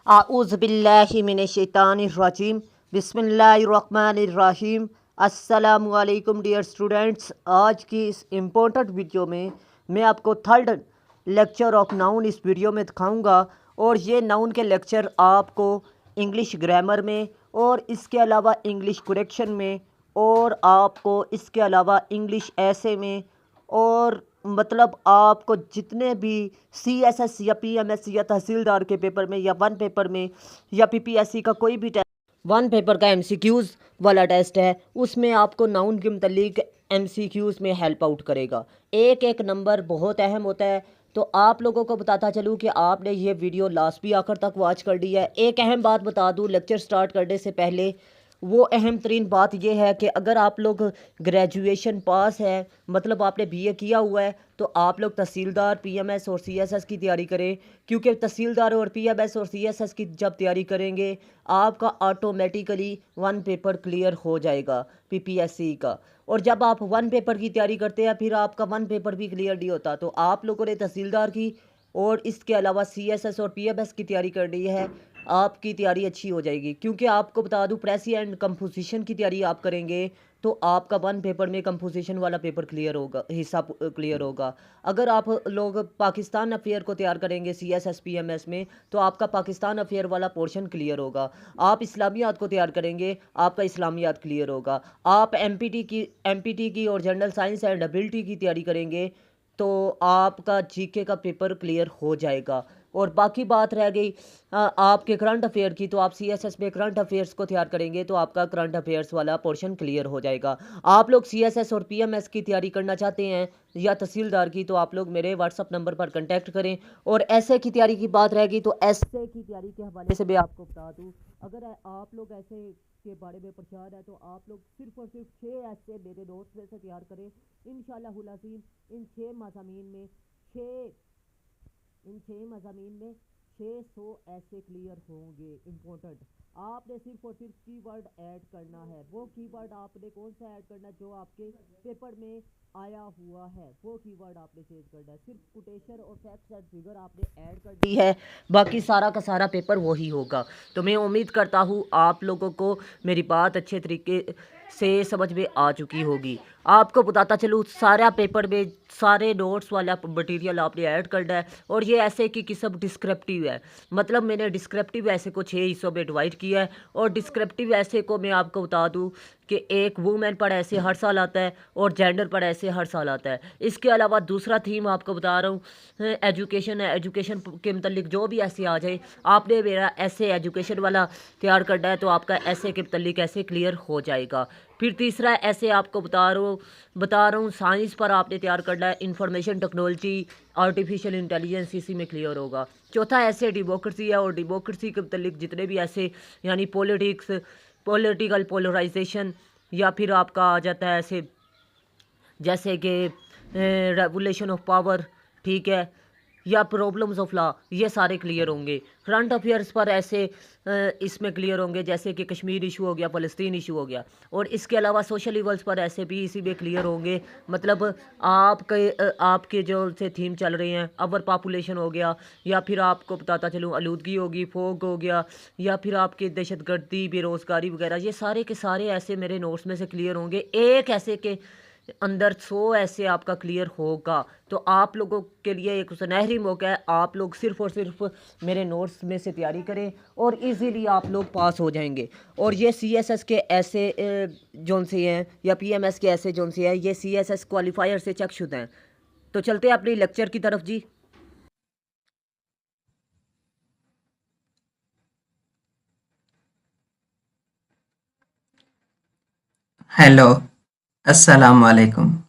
आऊज़बिल्लाहिमिनश्शैतानिर्रजीम बिस्मिल्लाहिर्रहमानिर्रहीम। अस्सलामुअलैकुम dear students, आज की इस इम्पोर्टेंट वीडियो में मैं आपको थर्ड लेक्चर ऑफ नाउन इस वीडियो में दिखाऊंगा। और ये नाउन के लेक्चर आपको इंग्लिश ग्रामर में और इसके अलावा इंग्लिश करेक्शन में और आपको इसके अलावा इंग्लिश ऐसे में और मतलब आपको जितने भी CSS या PMS या तहसीलदार के पेपर में या वन पेपर में या PPSC का कोई भी टेस्ट, वन पेपर का MCQs वाला टेस्ट है, उसमें आपको नाउन के मुतालिक MCQs में हेल्प आउट करेगा। एक एक नंबर बहुत अहम होता है। तो आप लोगों को बताता चलूँ कि आपने ये वीडियो लास्ट भी आखिर तक वॉच कर ली है। एक अहम बात बता दूँ लेक्चर स्टार्ट करने से पहले, वो अहम तरीन बात यह है कि अगर आप लोग ग्रेजुएशन पास है, मतलब आपने BA किया हुआ है, तो आप लोग तहसीलदार PMS और CSS की तैयारी करें। क्योंकि तहसीलदार और PMS और CSS की जब तैयारी करेंगे आपका ऑटोमेटिकली वन पेपर क्लियर हो जाएगा PPSC का। और जब आप वन पेपर की तैयारी करते हैं फिर आपका वन पेपर भी क्लियर नहीं होता। तो आप लोगों ने तहसीलदार की और इसके अलावा CSS और PMS की तैयारी करनी है, आपकी तैयारी अच्छी हो जाएगी। क्योंकि आपको बता दूं प्रेसी एंड कंपोजिशन की तैयारी आप करेंगे तो आपका वन पेपर में कंपोजिशन वाला पेपर क्लियर होगा, हिस्सा क्लियर होगा। अगर आप लोग पाकिस्तान अफेयर को तैयार करेंगे CSS PMS में तो आपका पाकिस्तान अफेयर वाला पोर्शन क्लियर होगा। आप इस्लामियात को तैयार करेंगे, आपका इस्लामियात क्लियर होगा। आप MPT की और जनरल साइंस एंड एबिलिटी की तैयारी करेंगे तो आपका GK का पेपर क्लियर हो जाएगा। और बाकी बात रह गई आपके करंट अफेयर की, तो आप CSS में करंट अफेयर्स को तैयार करेंगे तो आपका करंट अफेयर्स वाला पोर्शन क्लियर हो जाएगा। आप लोग CSS और PMS की तैयारी करना चाहते हैं या तहसीलदार की, तो आप लोग मेरे WhatsApp नंबर पर कांटेक्ट करें। और ऐसे की तैयारी की बात रहेगी तो ऐसे की तैयारी के हवाले से मैं आपको बता दूँ, अगर आप लोग ऐसे के बारे में परेशान है तो आप लोग सिर्फ और सिर्फ 6 ऐसे मेरे नोट्स में से तैयार करें। इंशाअल्लाहुल अज़ीम इन 6 मज़ामीन में 600 ऐसे क्लियर होंगे इम्पोर्टेंट। आपने सिर्फ और सिर्फ कीवर्ड ऐड करना है। वो कीवर्ड आपने कौन सा ऐड करना है जो आपके पेपर में आया हुआ है, वो कीवर्ड आपने चेंज करना है। सिर्फ कोटेशन और फैक्ट्स एंड फिगर आपने ऐड कर दी है, बाकी सारा का सारा पेपर वही होगा। तो मैं उम्मीद करता हूँ आप लोगों को मेरी बात अच्छे तरीके से समझ में आ चुकी होगी। आपको बताता चलूँ सारा पेपर में सारे नोट्स वाला मटेरियल आपने ऐड करना है। और ये ऐसे की किस्म डिस्क्रिप्टिव है, मतलब मैंने डिस्क्रिप्टिव ऐसे को 6 हिस्सों में डिवाइड किया है। और डिस्क्रिप्टिव ऐसे को मैं आपको बता दूं कि एक वुमेन पर ऐसे हर साल आता है और जेंडर पर ऐसे हर साल आता है। इसके अलावा दूसरा थीम आपको बता रहा हूँ एजुकेशन है। एजुकेशन के मतलब जो भी ऐसे आ जाए, आपने मेरा ऐसे एजुकेशन वाला तैयार करना है तो आपका ऐसे के मतलब ऐसे क्लियर हो जाएगा। फिर तीसरा ऐसे आपको बता रहा हूँ साइंस पर आपने तैयार करना है, इंफॉर्मेशन टेक्नोलॉजी आर्टिफिशियल इंटेलिजेंस इसी में क्लियर होगा। चौथा ऐसे डेमोक्रेसी है और डेमोक्रेसी के मतलब जितने भी ऐसे यानी पॉलिटिकल पोलराइजेशन या फिर आपका आ जाता है ऐसे जैसे कि रेगुलेशन ऑफ पावर, ठीक है, या प्रॉब्लम्स ऑफ लॉ, ये सारे क्लियर होंगे। करंट अफेयर्स पर ऐसे इसमें क्लियर होंगे जैसे कि कश्मीर इशू हो गया, फ़लस्तीन इशू हो गया। और इसके अलावा सोशल इवल्स पर ऐसे भी इसी में क्लियर होंगे। मतलब आपके जो से थीम चल रहे हैं, अवर पॉपुलेशन हो गया, या फिर आपको बताता चलूँ आलूदगी होगी, फोग हो गया, या फिर आपकी दहशतगर्दी, बेरोज़गारी वगैरह, ये सारे के सारे ऐसे मेरे नोट्स में से क्लियर होंगे। एक ऐसे के अंदर 100 ऐसे आपका क्लियर होगा। तो आप लोगों के लिए एक सुनहरी मौका है, आप लोग सिर्फ और सिर्फ मेरे नोट्स में से तैयारी करें और इजीली आप लोग पास हो जाएंगे। और ये CSS के ऐसे जोन से हैं या PMS के ऐसे जोन से हैं, ये CSS क्वालिफायर से चेकशुदा हैं। तो चलते हैं अपनी लेक्चर की तरफ जी। हेलो, अस्सलाम वालेकुम।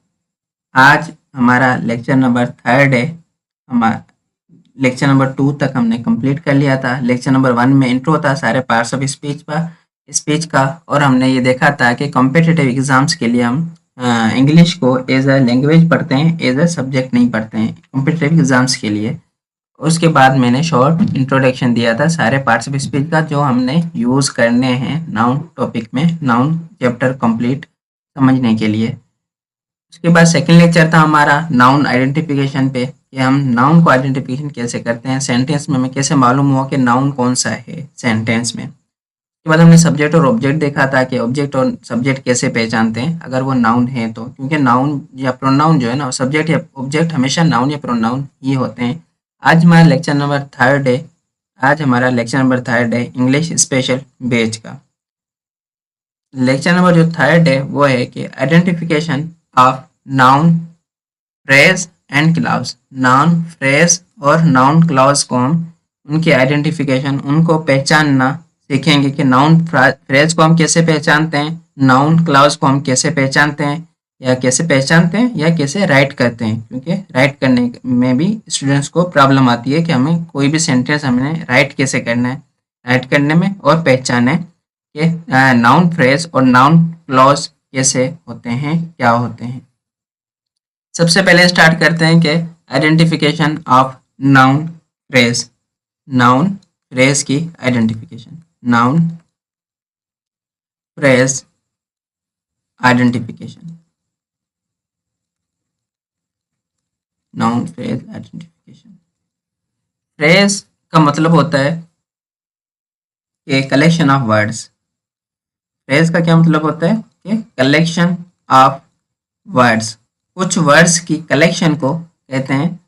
आज हमारा लेक्चर नंबर 3 है। हमारा लेक्चर नंबर 2 तक हमने कंप्लीट कर लिया था। लेक्चर नंबर 1 में इंट्रो था सारे पार्ट्स ऑफ स्पीच का, और हमने ये देखा था कि कॉम्पिटिटिव एग्जाम्स के लिए हम इंग्लिश को एज अ लैंग्वेज पढ़ते हैं, एज अ सब्जेक्ट नहीं पढ़ते हैं कॉम्पिटिटिव एग्जाम्स के लिए। उसके बाद मैंने शॉर्ट इंट्रोडक्शन दिया था सारे पार्ट्स ऑफ स्पीच का जो हमने यूज़ करने हैं नाउन टॉपिक में, नाउन चैप्टर कंप्लीट समझने के लिए। उसके बाद सेकंड लेक्चर था हमारा नाउन आइडेंटिफिकेशन पे। कि हम नाउन को आइडेंटिफिकेशन कैसे करते हैं सेंटेंस में, हमें कैसे मालूम हुआ कि नाउन कौन सा है सेंटेंस में। उसके बाद हमने सब्जेक्ट और ऑब्जेक्ट देखा था कि ऑब्जेक्ट और सब्जेक्ट कैसे पहचानते हैं अगर वो नाउन है तो, क्योंकि नाउन या प्रोनाउन जो है ना, सब्जेक्ट या ऑब्जेक्ट हमेशा नाउन या प्रोनाउन ही होते हैं। आज हमारा लेक्चर नंबर थर्ड है इंग्लिश स्पेशल बैच का। लेक्चर नंबर जो थर्ड है वो है कि identification of noun phrase and clause. Noun phrase और नाउन क्लॉज को हम उनकी आइडेंटिफिकेशन, उनको पहचानना सीखेंगे कि नाउन फ्रेज को हम कैसे पहचानते हैं, नाउन क्लॉज को हम कैसे पहचानते हैं या कैसे राइट करते हैं, क्योंकि राइट करने में भी स्टूडेंट्स को प्रॉब्लम आती है कि हमें कोई भी सेंटेंस हमें राइट कैसे करना है, राइट करने में और पहचाने कि नाउन फ्रेज और नाउन क्लॉज कैसे होते हैं, क्या होते हैं। सबसे पहले स्टार्ट करते हैं कि identification of noun phrase. Noun phrase की identification, noun phrase identification, noun phrase identification. Phrase का मतलब होता है कि कलेक्शन ऑफ वर्ड्स। फ्रेज का क्या मतलब होता है कि कलेक्शन ऑफ वर्ड्स। कुछ वर्ड्स की कलेक्शन को कहते हैं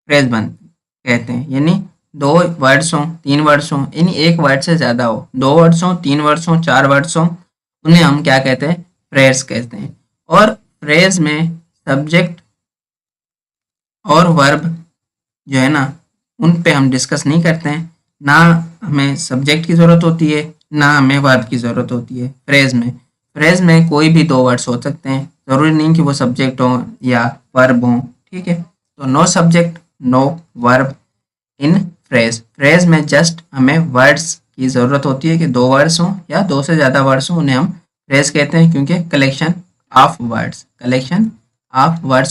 फ्रेज कहते हैं, यानी 2 वर्ड्स हों, 3 वर्ड्स हों, यानी एक वर्ड से ज़्यादा हो, 2 वर्ड्स हों, 3 वर्ड्स हों, 4 वर्ड्स हों, उन्हें हम क्या कहते हैं, फ्रेज कहते हैं। और फ्रेज में सब्जेक्ट और वर्ब जो है ना, उन पे हम डिस्कस नहीं करते हैं, ना हमें सब्जेक्ट की ज़रूरत होती है ना हमें वर्ब की ज़रूरत होती है। फ्रेज में कोई भी 2 वर्ड्स हो सकते हैं, ज़रूरी नहीं कि वो सब्जेक्ट हो या वर्ब हो, ठीक है। तो no subject no verb in phrase में जस्ट हमें वर्ड्स की ज़रूरत होती है कि 2 वर्ड्स हों या 2 से ज़्यादा वर्ड्स हों, उन्हें हम फ्रेज कहते हैं, क्योंकि कलेक्शन ऑफ वर्ड्स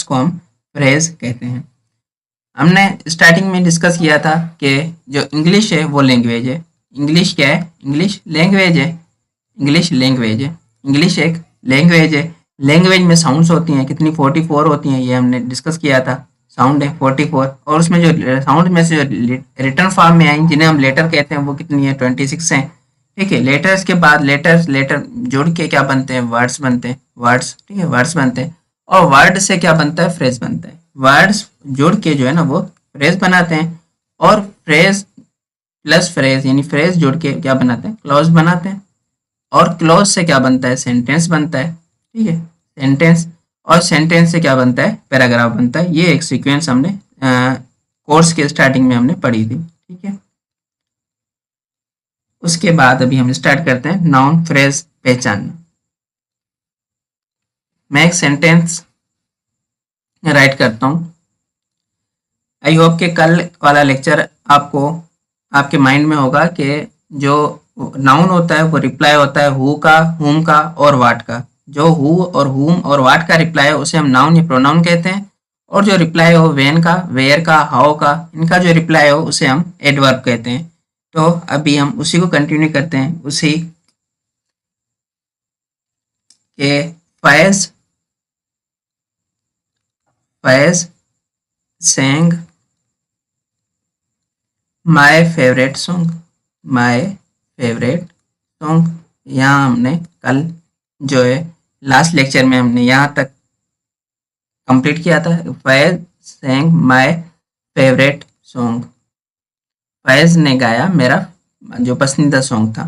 को हम फ्रेज कहते हैं। हमने स्टार्टिंग में डिस्कस किया था कि जो इंग्लिश है वो लैंग्वेज है। इंग्लिश क्या है? इंग्लिश लैंग्वेज है। इंग्लिश एक लैंग्वेज है। लैंग्वेज में साउंड्स होती हैं, कितनी 44 होती हैं, ये हमने डिस्कस किया था। साउंड है 44, और उसमें जो साउंड में से जो रिटर्न फॉर्म में आई जिन्हें हम लेटर कहते हैं वो कितनी है? 26 हैं, ठीक है। लेटर्स के बाद लेटर जोड़ के क्या बनते हैं? वर्ड्स बनते हैं, वर्ड्स, ठीक है, वर्ड्स बनते हैं। और वर्ड से क्या बनता है? फ्रेज बनता है। वर्ड्स जोड़ के जो है ना वो फ्रेज बनाते हैं, और फ्रेज प्लस फ्रेज यानी फ्रेज जोड़ के क्या बनाते हैं? क्लॉज बनाते हैं। और क्लॉज से क्या बनता है? सेंटेंस बनता है, ठीक है, सेंटेंस। और सेंटेंस से क्या बनता है? पैराग्राफ बनता है। ये एक सीक्वेंस हमने कोर्स के स्टार्टिंग में हमने पढ़ी थी, ठीक है। उसके बाद अभी हम स्टार्ट करते हैं नाउन फ्रेज पहचानना। मैं एक सेंटेंस राइट करता हूँ। आई होप कि कल वाला लेक्चर आपको आपके माइंड में होगा कि जो नाउन होता है वो रिप्लाई होता है हु का, हुम का और वाट का। जो हु और हुम और वाट का रिप्लाई है उसे हम नाउन या प्रोनाउन कहते हैं, और जो रिप्लाई हो वेन का, वेयर का, हाउ का, इनका जो रिप्लाई हो उसे हम एडवर्ब कहते हैं। तो अभी हम उसी को कंटिन्यू करते हैं, उसी के Faiz sang my favourite song. यहाँ हमने कल जो है लास्ट लेक्चर में हमने यहाँ तक कंप्लीट किया था। Faiz sang my favourite song, Faiz ने गाया मेरा जो पसंदीदा सॉन्ग था।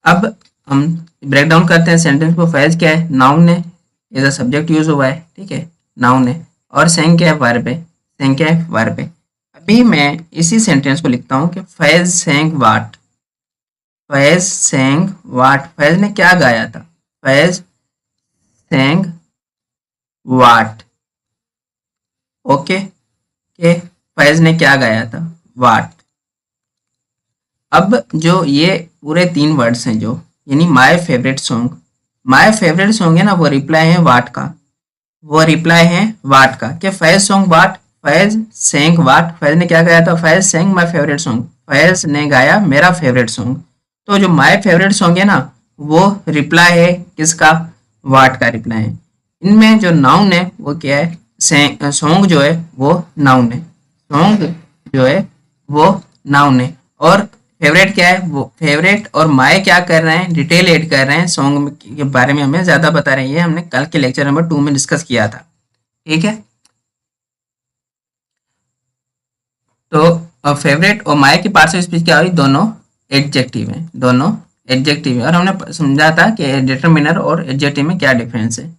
अब हम ब्रेक डाउन करते हैं सेंटेंस को। फैज क्या है? नाउन है, एज अ सब्जेक्ट यूज हुआ है, ठीक है, नाउन है। और sang क्या है? वर्ब है। sang क्या है? वर्ब है। अभी मैं इसी सेंटेंस को लिखता हूँ कि फैज sang वाट। फैज sang वाट, फैज ने क्या गाया था? फैज sang वाट, ओके, के फैज ने क्या गाया था? वाट। अब जो ये पूरे 3 वर्ड्स हैं, जो यानी माय फेवरेट सॉन्ग है ना, वो रिप्लाई है वाट का, कि फैज सॉन्ग वाट, फैज sang वाट, फैज ने क्या गाया था? Faiz sang my favourite song, Faiz ने गाया मेरा फेवरेट सॉन्ग। तो जो माय फेवरेट सॉन्ग है ना, वो रिप्लाई है किसका? वाट का रिप्लाई है। इनमें जो नाउन है वो क्या है? सॉन्ग जो है वो नाउन है, सॉन्ग जो है वो नाउन है। और फेवरेट क्या है, वो फेवरेट और माय क्या कर रहे हैं, डिटेल ऐड कर रहे हैं, सॉन्ग के बारे में हमें ज्यादा बता रहे हैं। ये हमने कल के लेक्चर नंबर 2 में डिस्कस किया था, ठीक है। तो फेवरेट और माय की पार्ट स्पीच क्या हुई, दोनों एडजेक्टिव हैं, दोनों एडजेक्टिव है। और हमने समझा था कि डिटरमिनर और एडजेक्टिव में क्या डिफरेंस है।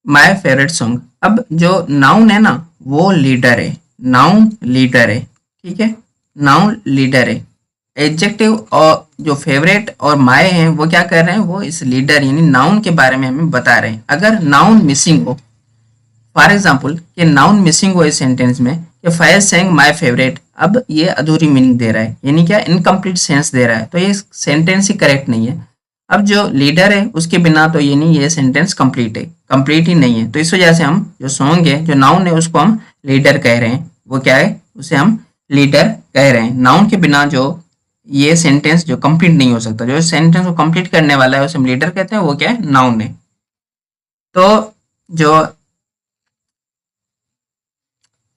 माय फेवरेट सॉन्ग, अब जो नाउन है ना वो लीडर है, नाउन लीडर है, ठीक है, नाउन लीडर है। एडजेक्टिव और जो फेवरेट और माय हैं वो क्या कर रहे हैं, वो इस लीडर यानी नाउन के बारे में हमें बता रहे हैं। अगर नाउन मिसिंग हो, फॉर एग्जाम्पल कि नाउन मिसिंग हो इस सेंटेंस में कि फैज सेंग माय फेवरेट, अब ये अधूरी मीनिंग दे रहा है, यानी क्या इनकम्प्लीट सेंस दे रहा है, तो ये सेंटेंस ही करेक्ट नहीं है। अब जो लीडर है उसके बिना तो ये नहीं, ये सेंटेंस कंप्लीट है, कंप्लीट ही नहीं है। तो इस वजह से हम जो सॉन्ग है, जो नाउन है उसको हम लीडर कह रहे हैं। वो क्या है, उसे हम लीडर कह रहे हैं। नाउन के बिना जो ये सेंटेंस जो कंप्लीट नहीं हो सकता, जो सेंटेंस को कंप्लीट करने वाला है उसे हम लीडर कहते हैं, वो क्या है, नाउन है। तो जो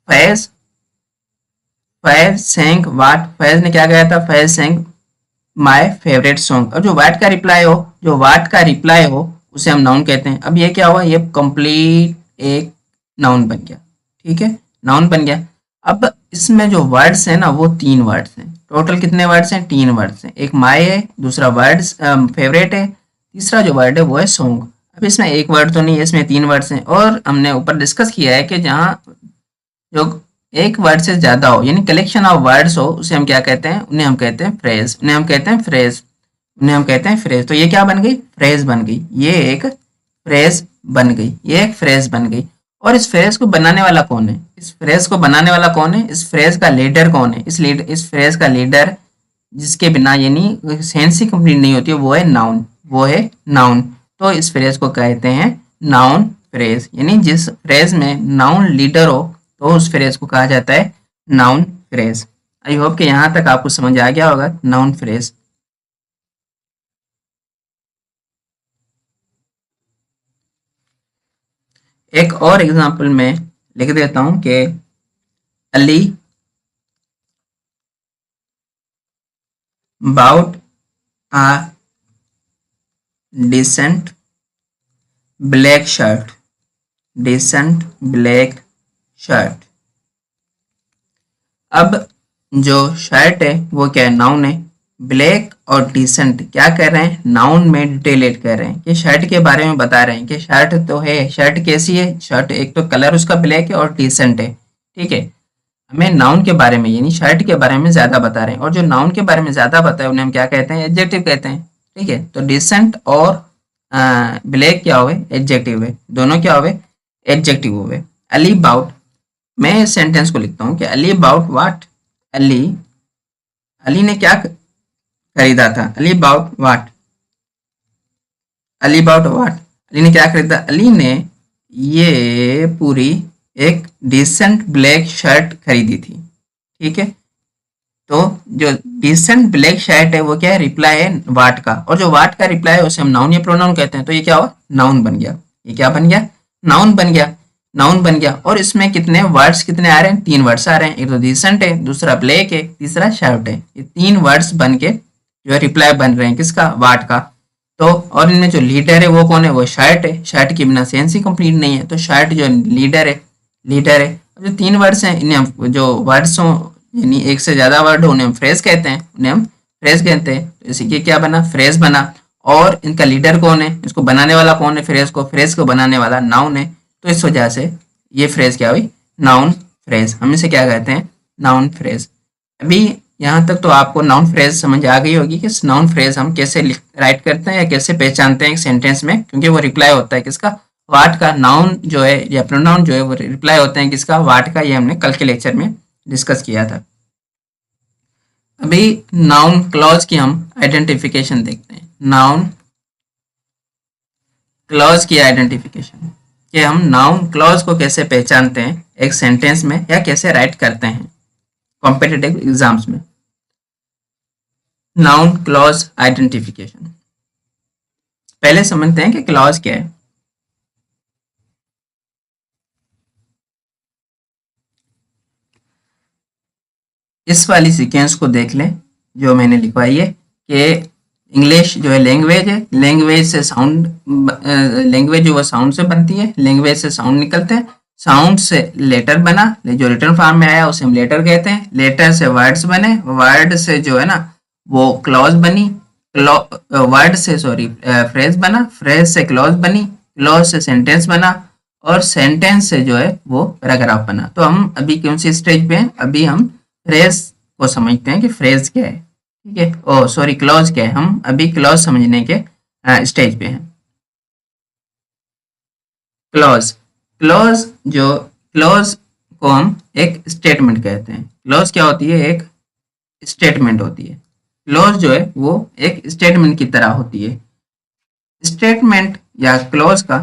फैज फैज सेंग वाट, फैज ने क्या कहा था, Faiz Seng my favourite song. और जो वाट का रिप्लाई हो, जो वाट का रिप्लाई हो उसे हम नाउन कहते हैं। अब ये क्या हुआ, ये कंप्लीट एक नाउन बन गया, ठीक है, नाउन बन गया। अब इसमें जो वर्ड्स हैं ना वो 3 वर्ड्स हैं, टोटल कितने वर्ड्स हैं, 3 वर्ड्स हैं। एक माय है, दूसरा वर्ड्स फेवरेट है, तीसरा जो वर्ड है वो है सॉन्ग। अब इसमें एक वर्ड तो नहीं है, इसमें 3 वर्ड्स हैं। और हमने ऊपर डिस्कस किया है कि जहाँ जो एक वर्ड से ज्यादा हो यानी कलेक्शन ऑफ वर्ड्स हो उसे हम क्या कहते हैं, उन्हें हम कहते हैं फ्रेज, उन्हें हम कहते हैं फ्रेज, उन्हें हम कहते हैं फ्रेज। तो ये क्या बन गई, फ्रेज बन गई, ये एक फ्रेज बन गई, ये एक फ्रेज बन गई। और इस फ्रेज को बनाने वाला कौन है, इस फ्रेज को बनाने वाला कौन है, इस फ्रेज का लीडर कौन है, इस फ्रेज का लीडर जिसके बिना यानी सेंस ही कंप्लीट नहीं होती है, वो है नाउन, वो है नाउन। तो इस फ्रेज को कहते हैं नाउन फ्रेज, यानी जिस फ्रेज में नाउन लीडर हो तो उस फ्रेज को कहा जाता है नाउन फ्रेज। आई होप कि यहाँ तक आपको समझ आ गया होगा नाउन फ्रेज। एक और एग्जांपल में लिख देता हूं कि Ali bought a decent black shirt, decent black shirt. अब जो शर्ट है वो क्या है, नाउन है। ब्लैक और डिसेंट क्या कर रहे हैं, नाउन में डिटेल ऐड कर रहे हैं कि शर्ट के बारे में बता रहे हैं कि शर्ट तो है, शर्ट कैसी है, शर्ट एक तो कलर उसका ब्लैक है और डिसेंट है, ठीक है। हमें नाउन के बारे में यानी शर्ट के बारे में ज्यादा बता रहे हैं। और जो नाउन के बारे में ज्यादा बता है उन्हें हम क्या कहते हैं, एडजेक्टिव कहते हैं, ठीक है। तो डिसेंट और ब्लैक क्या हुए, एडजेक्टिव है, दोनों क्या हुए, एडजेक्टिव हुए। अली बाउट, मैं इस सेंटेंस को लिखता हूँ कि अली बाउट व्हाट, अली अली ने क्या खरीदा था, Ali bought what, Ali bought what, Ali ने क्या खरीदा, अली ने ये पूरी एक डिसेंट ब्लैक शर्ट खरीदी थी, ठीक है। तो जो डिसेंट ब्लैक शर्ट है वो क्या है, रिप्लाई है वाट का। और जो वाट का रिप्लाई है उसे हम नाउन या प्रोनाउन कहते हैं। तो ये क्या हुआ, नाउन बन गया, ये क्या बन गया, नाउन बन गया, नाउन बन गया। और इसमें कितने वर्ड्स कितने आ रहे हैं, 3 वर्ड्स आ रहे हैं। एक तो डिसेंट है, दूसरा ब्लैक है, तीसरा शर्ट है। ये 3 वर्ड्स बन के जो है रिप्लाई बन रहे हैं किसका, वाट का। तो और इनमें जो लीडर है वो कौन है, वो शर्ट है, शर्ट के बिना सेंस ही कंप्लीट नहीं है। तो शर्ट जो लीडर है, लीडर है। जो 3 वर्ड्स हैं इन्हें हम जो वर्ड्स हो यानी एक से ज्यादा वर्ड हो उन्हें हम फ्रेज कहते हैं, उन्हें हम फ्रेज कहते हैं। तो इसी के क्या बना, फ्रेज बना। और इनका लीडर कौन है, इसको बनाने वाला कौन है, फ्रेज को बनाने वाला नाउन है। तो इस वजह से ये फ्रेज क्या हुई, नाउन फ्रेज। हम इसे क्या कहते हैं, नाउन फ्रेज। अभी यहाँ तक तो आपको नाउन फ्रेज समझ आ गई होगी कि नाउन फ्रेज हम कैसे राइट करते हैं या कैसे पहचानते हैं एक सेंटेंस में, क्योंकि वो रिप्लाई होता है किसका, वाट का। नाउन जो है या प्रोनाउन जो है वो रिप्लाई होते हैं किसका, वाट का। ये हमने कल के लेक्चर में डिस्कस किया था। अभी नाउन क्लॉज की हम आइडेंटिफिकेशन देखते हैं। नाउन क्लॉज की आइडेंटिफिकेशन कि हम नाउन क्लॉज को कैसे पहचानते हैं एक सेंटेंस में या कैसे राइट करते हैं कॉम्पिटिटिव एग्जाम्स में। नाउन क्लॉज आइडेंटिफिकेशन, पहले समझते हैं कि क्लॉज क्या है। इस वाली सीक्वेंस को देख लें जो मैंने लिखवाई है कि इंग्लिश जो है लैंग्वेज है, लैंग्वेज से साउंड, लैंग्वेज जो है साउंड से बनती है, लैंग्वेज से साउंड निकलते हैं, साउंड से लेटर बना, जो रिटर्न फॉर्म में आया उसे हम लेटर कहते हैं, लेटर से वर्ड्स बने, वर्ड से जो है ना वो क्लॉज बनी, वर्ड से सॉरी फ्रेज बना, फ्रेज से क्लॉज बनी, क्लॉज से सेंटेंस बना, और सेंटेंस से जो है वो पैराग्राफ बना। तो हम अभी कौन सी स्टेज पे हैं? अभी हम फ्रेज को समझते हैं कि फ्रेज क्या है, ठीक है, ओ सॉरी क्लॉज क्या है। हम अभी क्लॉज समझने के स्टेज पे हैं। क्लॉज, क्लॉज को हम एक स्टेटमेंट कहते हैं। क्लॉज क्या होती है? एक स्टेटमेंट होती है। क्लॉज जो है वो एक स्टेटमेंट की तरह होती है। स्टेटमेंट या क्लॉज का,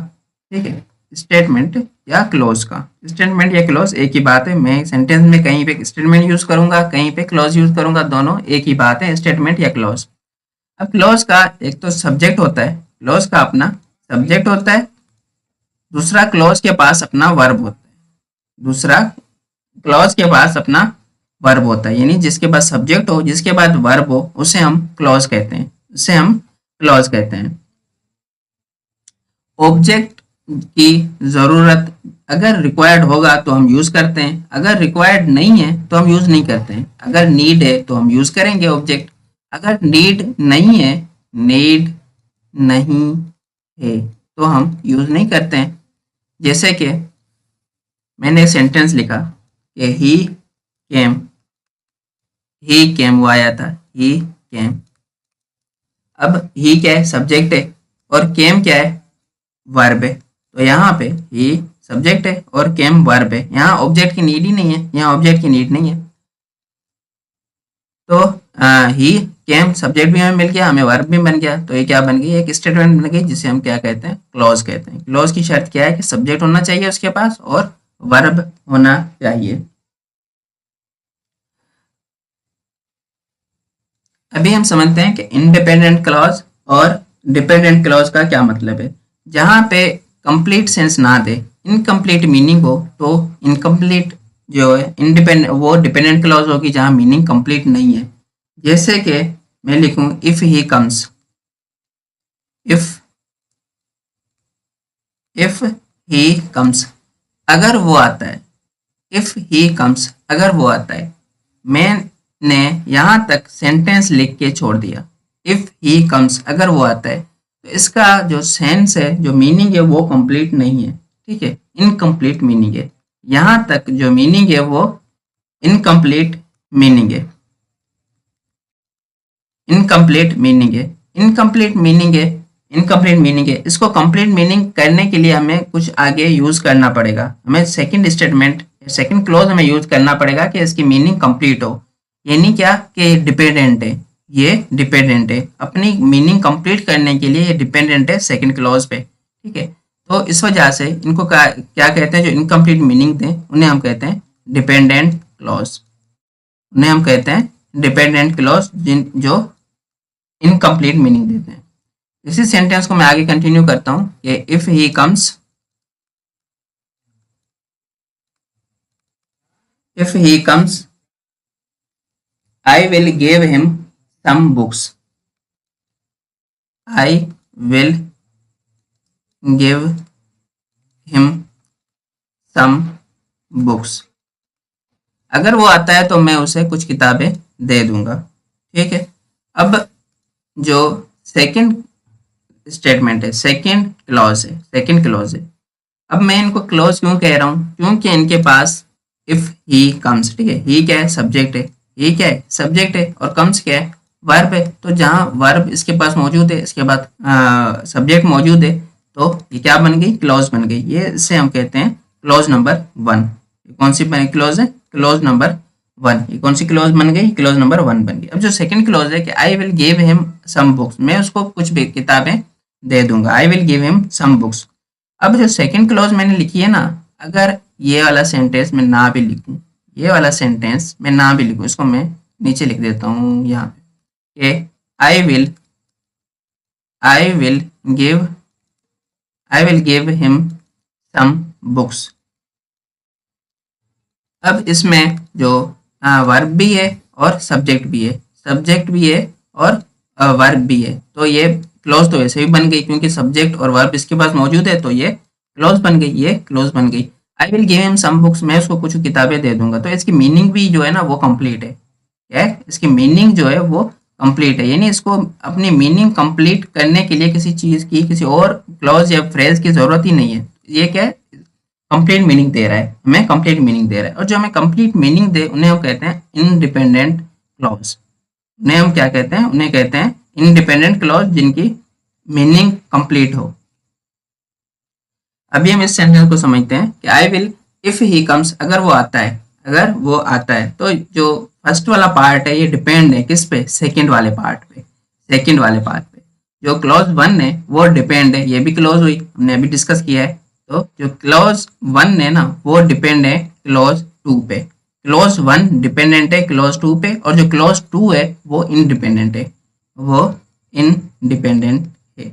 ठीक है, स्टेटमेंट या क्लॉज का, स्टेटमेंट या क्लॉज एक ही बात है। मैं सेंटेंस में कहीं पे स्टेटमेंट यूज करूंगा, कहीं पे क्लॉज यूज करूंगा, दोनों एक ही बात है, स्टेटमेंट या क्लॉज। अब क्लॉज का एक तो सब्जेक्ट होता है, क्लॉज का अपना सब्जेक्ट होता है, दूसरा क्लॉज के पास अपना वर्ब होता है, दूसरा क्लॉज के पास अपना वर्ब होता है, यानी जिसके पास सब्जेक्ट हो, जिसके बाद वर्ब हो, उसे हम क्लॉज कहते हैं, उसे हम क्लॉज कहते हैं। ऑब्जेक्ट की जरूरत अगर रिक्वायर्ड होगा तो हम यूज करते हैं, अगर रिक्वायर्ड नहीं है तो हम यूज नहीं करते हैं। अगर नीड है तो हम यूज करेंगे ऑब्जेक्ट, अगर नीड नहीं है, नीड नहीं है तो हम यूज नहीं करते हैं। जैसे कि मैंने एक सेंटेंस लिखा कि ही केम, वो आया था, ही केम। अब ही क्या है? सब्जेक्ट है, और केम क्या है? वर्ब है। तो यहाँ पे ही सब्जेक्ट है और केम वर्ब है, यहाँ ऑब्जेक्ट की नीड ही नहीं है, यहाँ ऑब्जेक्ट की नीड नहीं है। तो ही केम सब्जेक्ट भी हमें मिल गया, हमें वर्ब भी बन गया, तो ये क्या बन गई? एक स्टेटमेंट बन गई जिसे हम क्या कहते हैं? क्लॉज कहते हैं। क्लॉज की शर्त क्या है? कि सब्जेक्ट होना चाहिए उसके पास और वर्ब होना चाहिए। अभी हम समझते हैं कि इंडिपेंडेंट क्लॉज और डिपेंडेंट क्लॉज का क्या मतलब है। जहाँ पे कंप्लीट सेंस ना दे, इनकम्प्लीट मीनिंग हो, तो इनकम्प्लीट जो है इंडिपेंडेंट वो डिपेंडेंट क्लॉज होगी जहाँ मीनिंग कंप्लीट नहीं है। जैसे कि मैं लिखूं if he comes, if he comes, अगर वो आता है, इफ ही कम्स अगर वो आता है। मैंने यहाँ तक सेंटेंस लिख के छोड़ दिया, इफ ही कम्स अगर वो आता है, तो इसका जो सेंस है, जो मीनिंग है, वो कंप्लीट नहीं है, ठीक है, इनकम्प्लीट मीनिंग है। यहाँ तक जो मीनिंग है वो इनकम्प्लीट मीनिंग है, इनकम्प्लीट मीनिंग है, इनकम्प्लीट मीनिंग है, इनकम्प्लीट मीनिंग है। इसको कंप्लीट मीनिंग करने के लिए हमें कुछ आगे यूज करना पड़ेगा, हमें सेकंड स्टेटमेंट, सेकंड क्लॉज हमें यूज करना पड़ेगा कि इसकी मीनिंग कंप्लीट हो। यानी क्या? कि डिपेंडेंट है, ये डिपेंडेंट है, अपनी मीनिंग कंप्लीट करने के लिए ये डिपेंडेंट है सेकंड क्लॉज पे, ठीक है। तो इस वजह से इनको क्या कहते हैं? जो इनकम्प्लीट मीनिंग थे उन्हें हम कहते हैं डिपेंडेंट क्लॉज, उन्हें हम कहते हैं डिपेंडेंट क्लॉज, जिन जो इनकम्प्लीट मीनिंग देते हैं। इसी सेंटेंस को मैं आगे कंटिन्यू करता हूं कि if he comes, if he comes I will give him some books, I will give him some books. अगर वो आता है तो मैं उसे कुछ किताबें दे दूंगा, ठीक है। अब जो सेकंड स्टेटमेंट है, सेकंड क्लॉज है, सेकंड क्लॉज है। अब मैं इनको क्लॉज क्यों कह रहा हूँ? क्योंकि इनके पास इफ ही कम्स, ठीक है, ही क्या है? सब्जेक्ट है, ही क्या है? सब्जेक्ट है, और कम्स क्या है? वर्ब है। तो जहाँ वर्ब इसके पास मौजूद है, इसके बाद सब्जेक्ट मौजूद है, तो ये क्या बन गई? क्लॉज बन गई। ये इसे हम कहते हैं क्लॉज नंबर 1। कौन सी क्लॉज है? Clause number 1। ये कौन सी क्लॉज बन गई? क्लॉज नंबर 1 बन गई। अब जो सेकंड क्लॉज है कि I will give him some books, मैं उसको कुछ भी किताबें दे दूंगा, I will give him some books. अब जो सेकंड क्लॉज मैंने लिखी है ना, अगर ये वाला सेंटेंस मैं ना भी लिखूं, ये वाला सेंटेंस मैं ना भी लिखूं, इसको मैं नीचे लिख देता हूँ यहाँ पे, I will give him some books. अब इसमें जो वर्ब भी है और सब्जेक्ट भी है, सब्जेक्ट भी है और वर्ब भी है। तो ये क्लॉज तो ऐसे भी बन गई, क्योंकि सब्जेक्ट और वर्ब इसके पास मौजूद है, तो ये क्लॉज बन गई, ये क्लॉज बन गई। I will give him some books, मैं उसको कुछ किताबें दे दूंगा। तो इसकी मीनिंग भी जो है ना वो कंप्लीट है। क्या है? इसकी मीनिंग जो है वो कंप्लीट है, यानी इसको अपनी मीनिंग कंप्लीट करने के लिए किसी चीज की, किसी और क्लॉज या फ्रेज की जरूरत ही नहीं है। ये क्या है? कंप्लीट मीनिंग दे रहा है, हमें कंप्लीट मीनिंग दे रहा है। और जो हमें कंप्लीट मीनिंग दे उन्हें हम कहते हैं इंडिपेंडेंट क्लॉज। उन्हें हम क्या कहते हैं? उन्हें कहते हैं इंडिपेंडेंट क्लॉज, जिनकी मीनिंग कंप्लीट हो। अभी हम इस सेंटेंस को समझते हैं कि I will if he comes, अगर वो आता है, अगर वो आता है। तो जो फर्स्ट वाला पार्ट है ये डिपेंड है किस पे? सेकंड वाले पार्ट पे, सेकंड वाले पार्ट पे। जो क्लॉज 1 है वो डिपेंड है, ये भी क्लॉज हुई, हमने अभी डिस्कस किया है। तो जो क्लॉज 1 है ना वो डिपेंड है क्लॉज 2 पे। क्लॉज 1 डिपेंडेंट है क्लॉज 2 पे, और जो क्लॉज 2 है वो इंडिपेंडेंट है, वो इंडिपेंडेंट है।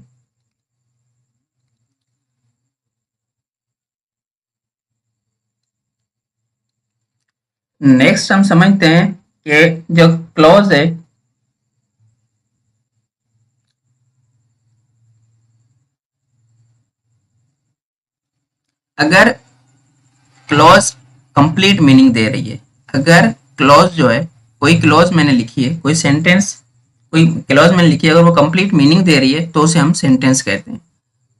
नेक्स्ट हम समझते हैं कि जो क्लॉज है, अगर क्लॉज कंप्लीट मीनिंग दे रही है, अगर क्लॉज जो है, कोई क्लॉज मैंने लिखी है, कोई सेंटेंस, कोई क्लॉज मैंने लिखी है, अगर वो कंप्लीट मीनिंग दे रही है तो उसे हम सेंटेंस कहते हैं,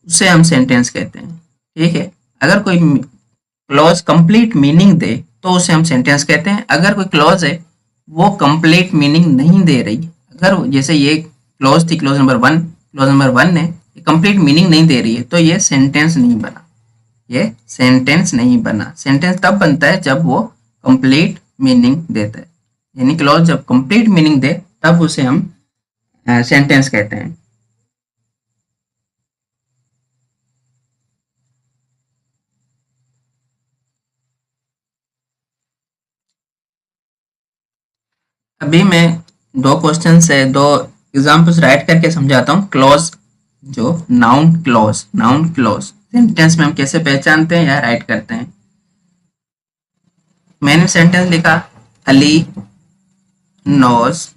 उसे हम सेंटेंस कहते हैं। ठीक है? अगर कोई क्लॉज कंप्लीट मीनिंग दे तो उसे हम सेंटेंस कहते हैं। अगर कोई क्लॉज है वो कंप्लीट मीनिंग नहीं दे रही, अगर जैसे ये क्लॉज थी, क्लॉज नंबर 1, क्लॉज नंबर 1 है, कंप्लीट मीनिंग नहीं दे रही है, तो ये सेंटेंस नहीं बना, ये सेंटेंस नहीं बना। सेंटेंस तब बनता है जब वो कंप्लीट मीनिंग देता है, यानी क्लॉज जब कंप्लीट मीनिंग दे तब उसे हम सेंटेंस कहते हैं। अभी मैं दो क्वेश्चन से दो एग्जाम्पल्स राइट करके समझाता हूँ। क्लॉज, जो noun clause, noun clause sentence में हम कैसे पहचानते हैं या राइट करते हैं। मैंने सेंटेंस लिखा, Ali knows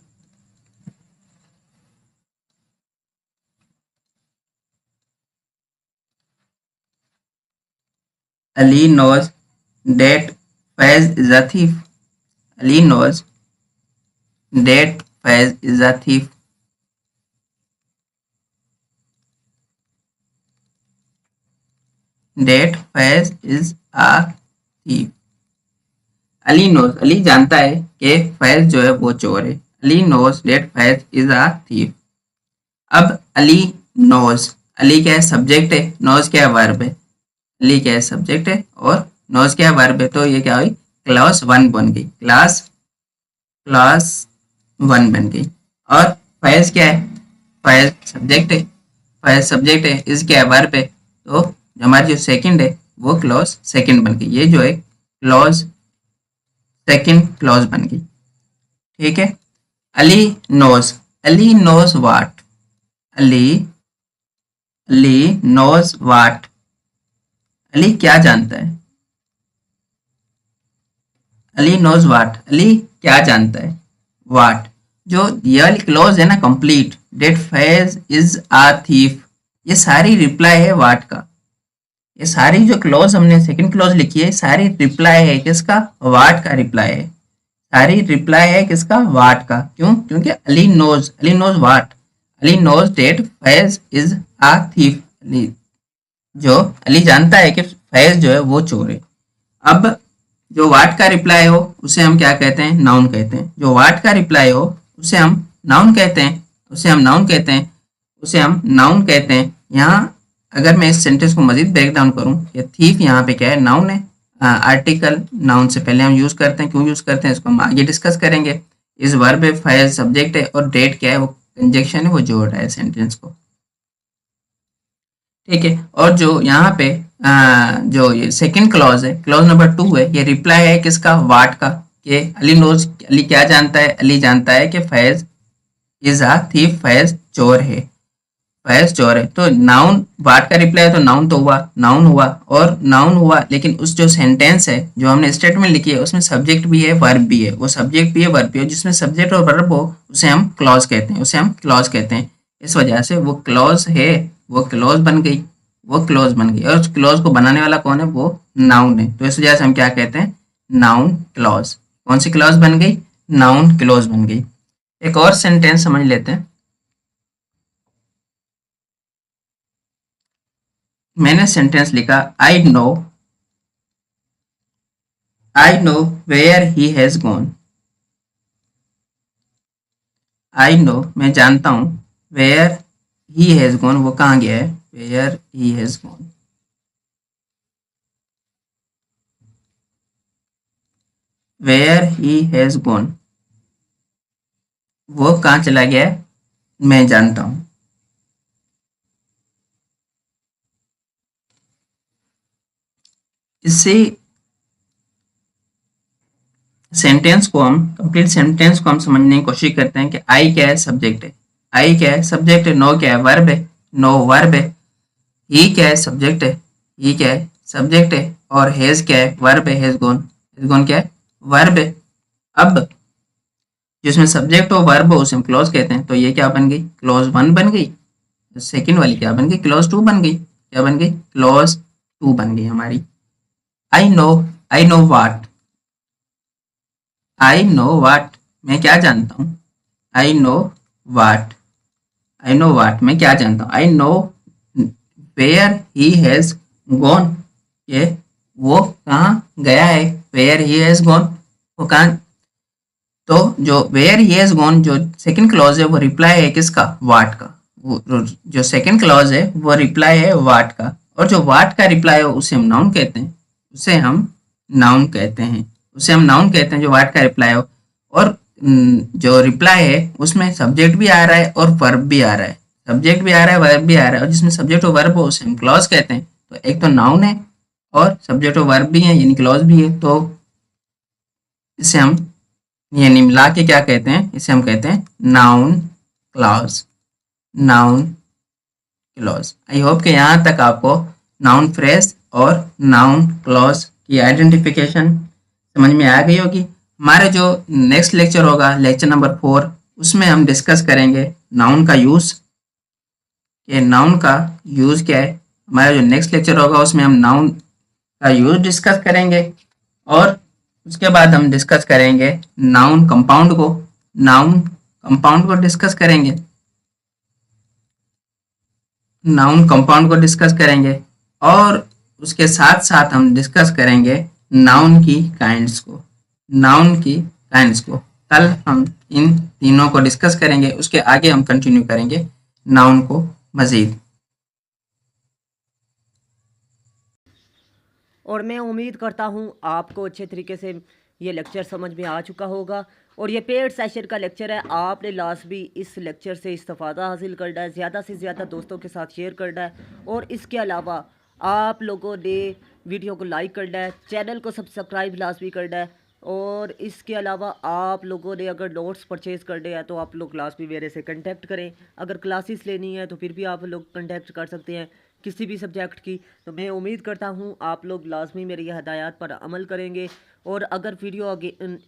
Ali knows that Faiz is a thief. Ali knows that Faiz is a thief. That Faiz is a thief. Ali knows, Ali जानता है कि फैज जो है वो चोर है। Ali knows that Faiz is a thief. अब अली नोज, अली क्या है? सब्जेक्ट है, नोज क्या है? वर्ब है। अली क्या है? सब्जेक्ट है और नोज क्या है? वर्ब है। तो ये क्या हुई? क्लास 1 बन गई, क्लास 1 बन गई। और फैज क्या है? फैज सब्जेक्ट है, फैज सब्जेक्ट है, इज क्या है? वर्ब है। तो हमारी जो सेकंड है वो क्लॉज सेकंड बन गई, ये जो है क्लॉज सेकंड क्लॉज बन गई। ठीक है? Ali knows what, Ali knows what, Ali क्या जानता है? अली नोज वाट, अली क्या जानता है? वाट, जो ये वाली क्लॉज है ना complete, that Faiz is a thief, ये सारी रिप्लाई है वाट का। ये सारी जो क्लॉज हमने सेकंड क्लॉज लिखी है सारी रिप्लाई है किसका? वाट का रिप्लाई है। सारी रिप्लाई है किसका? वाट का। क्यों? क्योंकि Ali knows what, Ali knows that Faiz is a thief, जो अली जानता है कि फैज जो है वो चोर है। अब जो वाट का रिप्लाई हो उसे हम क्या कहते हैं? नाउन कहते हैं। जो वाट का रिप्लाई हो उसे हम नाउन कहते हैं, उसे हम नाउन कहते हैं, उसे हम नाउन कहते हैं। यहाँ अगर मैं इस सेंटेंस को मजीद ब्रेक डाउन करूँ, ये थीफ यहाँ पे क्या है? नाउन है। आर्टिकल नाउन से पहले हम यूज करते हैं, क्यों यूज करते हैं इसको हम आगे डिस्कस करेंगे। इस वर्ब है, फैज सब्जेक्ट है और डेट क्या है? वो कंजक्शन है, वो जोड़ रहा है सेंटेंस को। ठीक है? और जो यहाँ पे जो ये सेकंड क्लॉज है, क्लॉज नंबर 2 है, ये रिप्लाई है किसका? वाट का। कि अली क्या जानता है? अली जानता है कि Faiz is a thief, Faiz चोर है। फैज चोर है। तो नाउन वाट का रिप्लाई है तो नाउन तो हुआ, नाउन हुआ और नाउन हुआ, लेकिन उस जो सेंटेंस है जो हमने स्टेटमेंट लिखी है उसमें सब्जेक्ट भी है वर्ब भी है, वो सब्जेक्ट भी है वर्ब भी है, जिसमें सब्जेक्ट और वर्ब हो उसे हम क्लॉज कहते हैं, उसे हम क्लॉज कहते हैं। इस वजह से वो क्लॉज है, वो क्लॉज बन गई, वो क्लॉज बन गई, और उस क्लॉज को बनाने वाला कौन है, वो नाउन है। तो इस वजह से हम क्या कहते हैं, नाउन क्लॉज। कौन सी क्लॉज बन गई, नाउन क्लॉज बन गई। एक और सेंटेंस समझ लेते हैं। मैंने सेंटेंस लिखा, I know where he has gone. I know मैं जानता हूँ, वेयर ही हैज गॉन वो कहाँ गया है, where he has gone. Where he has gone वो कहाँ चला गया है, मैं जानता हूँ। इससे सेंटेंस को हम कंप्लीट सेंटेंस को हम समझने की कोशिश करते हैं कि आई क्या है, सब्जेक्ट है। आई क्या है, सब्जेक्ट है। नो क्या है, वर्ब है। नो वर्ब है। ही क्या है, सब्जेक्ट है। ही क्या है, सब्जेक्ट है। और हैज क्या है, वर्ब है। हैज गॉन क्या है, वर्ब है। अब जिसमें सब्जेक्ट हो वर्ब हो उसे हम क्लॉज कहते हैं। तो ये क्या बन गई, क्लॉज 1 बन गई। सेकेंड वाली क्या बन गई, क्लॉज 2 बन गई। क्या बन गई, क्लॉज 2 बन गई हमारी। I know, I know what, I know what मैं क्या जानता हूँ। I know what, I know what मैं क्या जानता हूँ। I know where he has gone, ये वो कहाँ गया है। वेयर ही हैज गॉन वो कहाँ। तो जो वेयर ही हैज गॉन जो सेकंड क्लॉज है वो रिप्लाई है किसका, वाट का। वो जो सेकंड क्लॉज है वो रिप्लाई है वाट का, और जो वाट का रिप्लाई है उसे हम नाउन कहते हैं, उसे हम नाउन कहते हैं, उसे हम नाउन कहते हैं जो वाट का रिप्लाई हो। और जो रिप्लाई है उसमें सब्जेक्ट भी आ रहा है और वर्ब भी आ रहा है, सब्जेक्ट भी आ रहा है वर्ब भी आ रहा है, और जिसमें सब्जेक्ट और वर्ब हो उसे हम क्लॉज कहते हैं। तो एक तो नाउन है और सब्जेक्ट और वर्ब भी है यानी क्लॉज भी है, तो इसे हम यानी मिला के क्या कहते हैं, इसे हम कहते हैं noun clause, noun clause. I hope कि यहाँ तक आपको नाउन फ्रेज और नाउन क्लॉज की आइडेंटिफिकेशन समझ में आ गई होगी। हमारे जो नेक्स्ट लेक्चर होगा, लेक्चर नंबर 4, उसमें हम डिस्कस करेंगे नाउन का यूज़, ये नाउन का यूज़ क्या है। हमारा जो नेक्स्ट लेक्चर होगा उसमें हम नाउन का यूज़ डिस्कस करेंगे, और उसके बाद हम डिस्कस करेंगे नाउन कंपाउंड को, नाउन कंपाउंड को डिस्कस करेंगे, नाउन कंपाउंड को डिस्कस करेंगे, और उसके साथ साथ हम डिस्कस करेंगे नाउन की काइंड्स को, नाउन की काइंड्स को। कल हम इन तीनों को डिस्कस करेंगे, उसके आगे हम कंटिन्यू करेंगे नाउन को मज़ीद। और मैं उम्मीद करता हूँ आपको अच्छे तरीके से ये लेक्चर समझ में आ चुका होगा। और ये पेड सेशन का लेक्चर है, आपने लाजमी इस लेक्चर से इस्तेफादा हासिल करना है, ज़्यादा से ज़्यादा दोस्तों के साथ शेयर करना है। और इसके अलावा आप लोगों ने वीडियो को लाइक करना है, चैनल को सब्सक्राइब लाजमी करना है। और इसके अलावा आप लोगों ने अगर नोट्स परचेज़ करने हैं तो आप लोग लाजमी मेरे से कांटेक्ट करें। अगर क्लासेस लेनी है तो फिर भी आप लोग कांटेक्ट कर सकते हैं किसी भी सब्जेक्ट की। तो मैं उम्मीद करता हूँ आप लोग लाजमी मेरी हदायत पर अमल करेंगे। और अगर वीडियो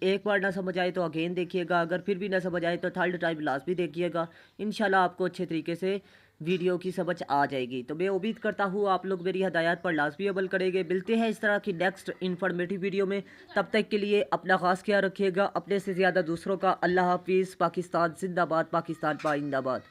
एक बार ना समझ आए तो अगेन देखिएगा, अगर फिर भी ना समझ आए तो थर्ड टाइम लाजमी देखिएगा। इंशाल्लाह आपको अच्छे तरीके से वीडियो की समझ आ जाएगी। तो मैं उम्मीद करता हूँ आप लोग मेरी हदायत पर लाजमी अमल करेंगे। मिलते हैं इस तरह की नेक्स्ट इन्फॉर्मेटिव वीडियो में, तब तक के लिए अपना ख़ास ख्याल रखिएगा, अपने से ज़्यादा दूसरों का। अल्लाह हाफिज़। पाकिस्तान जिंदाबाद, पाकिस्तान पाइंदाबाद।